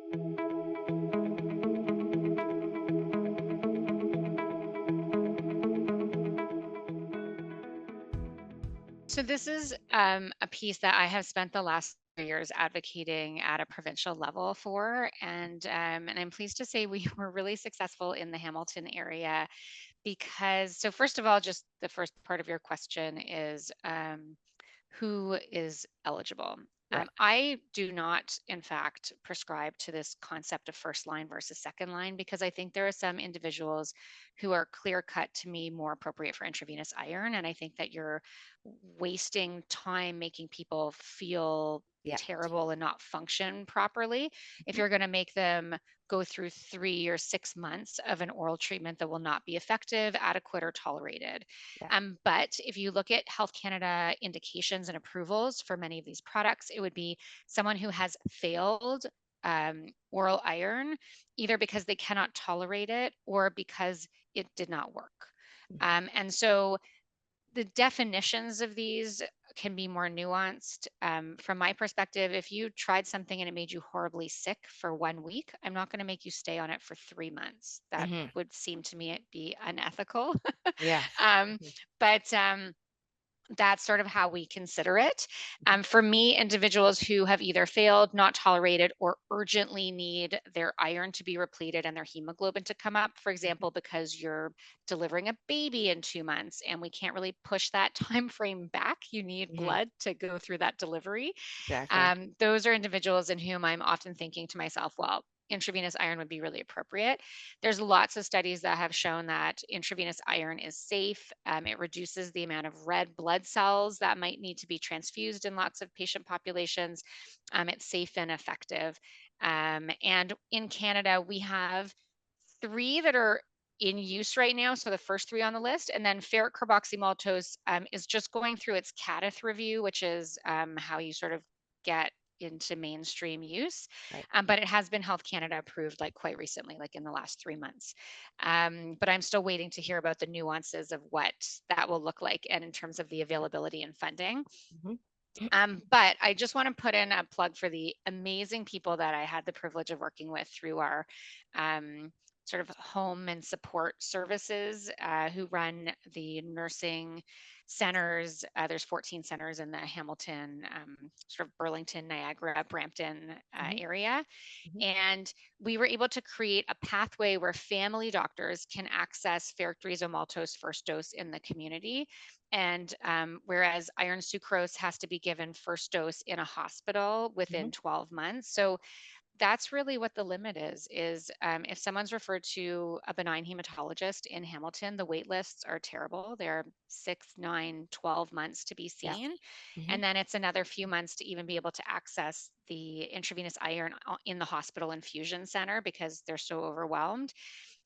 So this is a piece that I have spent the last 3 years advocating at a provincial level for, and I'm pleased to say we were really successful in the Hamilton area because. So first of all, just the first part of your question is who is eligible. Right. I do not, in fact, prescribe to this concept of first line versus second line because I think there are some individuals who are clear cut to me more appropriate for intravenous iron. And I think that you're wasting time making people feel Yeah. terrible and not function properly if Mhm. you're going to make them go through 3 or 6 months of an oral treatment that will not be effective, adequate, or tolerated. Yeah. But if you look at Health Canada indications and approvals for many of these products, it would be someone who has failed oral iron, either because they cannot tolerate it or because it did not work. Mhm. And so the definitions of these can be more nuanced. From my perspective, if you tried something and it made you horribly sick for 1 week, I'm not going to make you stay on it for 3 months. That Mhm. would seem to me be unethical. Yeah. um, Mhm. but that's sort of how we consider it. Mhm. For me, individuals who have either failed, not tolerated, or urgently need their iron to be repleted and their hemoglobin to come up, for Mhm. example, because you're delivering a baby in 2 months and we can't really push that time frame back, you need Mhm. blood to go through that delivery. Exactly. Those are individuals in whom I'm often thinking to myself, well, intravenous iron would be really appropriate. There's lots of studies that have shown that intravenous iron is safe. It reduces the amount of red blood cells that might need to be transfused in lots of patient populations. It's safe and effective. And in Canada, we have three that are in use right now. So the first three on the list, and then ferric carboxymaltose is just going through its CADTH review, which is how you sort of get into mainstream use. Right. But it has been Health Canada approved like quite recently, like in the last 3 months. But I'm still waiting to hear about the nuances of what that will look like and in terms of the availability and funding. Mhm. But I just want to put in a plug for the amazing people that I had the privilege of working with through our sort of home and support services who run the nursing centers. There's 14 centers in the Hamilton, sort of Burlington, Niagara, Brampton Mhm. area. Mhm. And we were able to create a pathway where family doctors can access ferric maltose first dose in the community. And whereas iron sucrose has to be given first dose in a hospital within Mhm. 12 months. So that's really what the limit is if someone's referred to a benign hematologist in Hamilton, the wait lists are terrible. They're 6, 9, 12 months to be Yeah. seen. Mhm. And then it's another few months to even be able to access the intravenous iron in the hospital infusion center because they're so overwhelmed.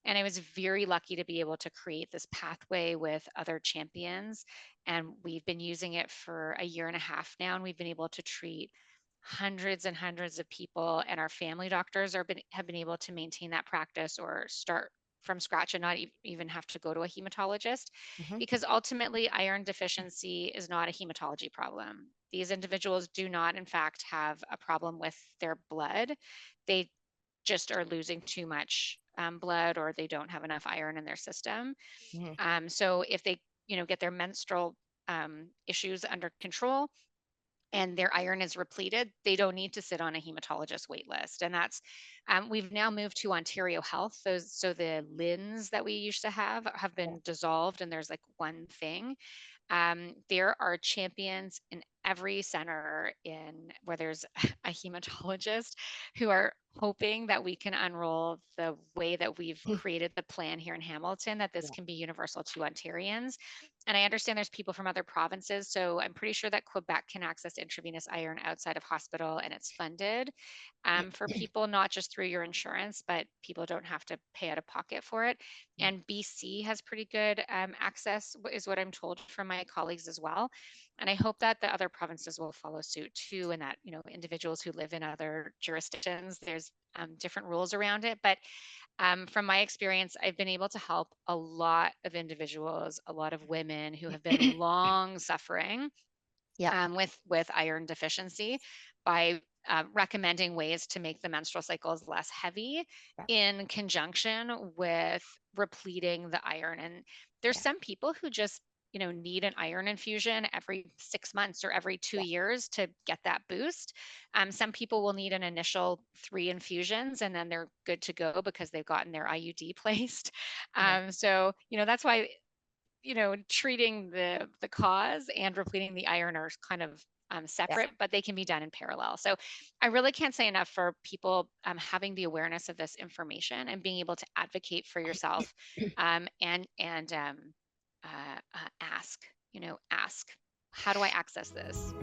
And I was very lucky to be able to create this pathway with other champions. And we've been using it for a year and a half now, and we've been able to treat hundreds and hundreds of people. And our family doctors have been able to maintain that practice or start from scratch and not even have to go to a hematologist Mhm. because ultimately iron deficiency is not a hematology problem. These individuals do not, in fact, have a problem with their blood. They just are losing too much blood or they don't have enough iron in their system. Mhm. So if they, get their menstrual issues under control and their iron is repleted, they don't need to sit on a hematologist wait list. And that's, we've now moved to Ontario Health. So the LINs that we used to have Yeah. been dissolved and there's like one thing. There are champions in every center in where there's a hematologist who are hoping that we can unroll the way that we've created the plan here in Hamilton, that this Yeah. can be universal to Ontarians. And I understand there's people from other provinces, so I'm pretty sure that Quebec can access intravenous iron outside of hospital and it's funded for people, not just through your insurance, but people don't have to pay out of pocket for it. And BC has pretty good access, is what I'm told from my colleagues as well. And I hope that the other provinces will follow suit too, and that individuals who live in other jurisdictions, there's different rules around it. But from my experience, I've been able to help a lot of individuals, a lot of women who have been long suffering Yeah. with iron deficiency by recommending ways to make the menstrual cycles less heavy Yeah. in conjunction with repleting the iron. And there's Yeah. some people who just, need an iron infusion every 6 months or every two Yeah. years to get that boost. Some people will need an initial 3 infusions and then they're good to go because they've gotten their IUD placed. Yeah. So, that's why, treating the cause and repleting the iron are kind of Yeah. separate, but they can be done in parallel. So I really can't say enough for people having the awareness of this information and being able to advocate for yourself, and ask, ask, how do I access this?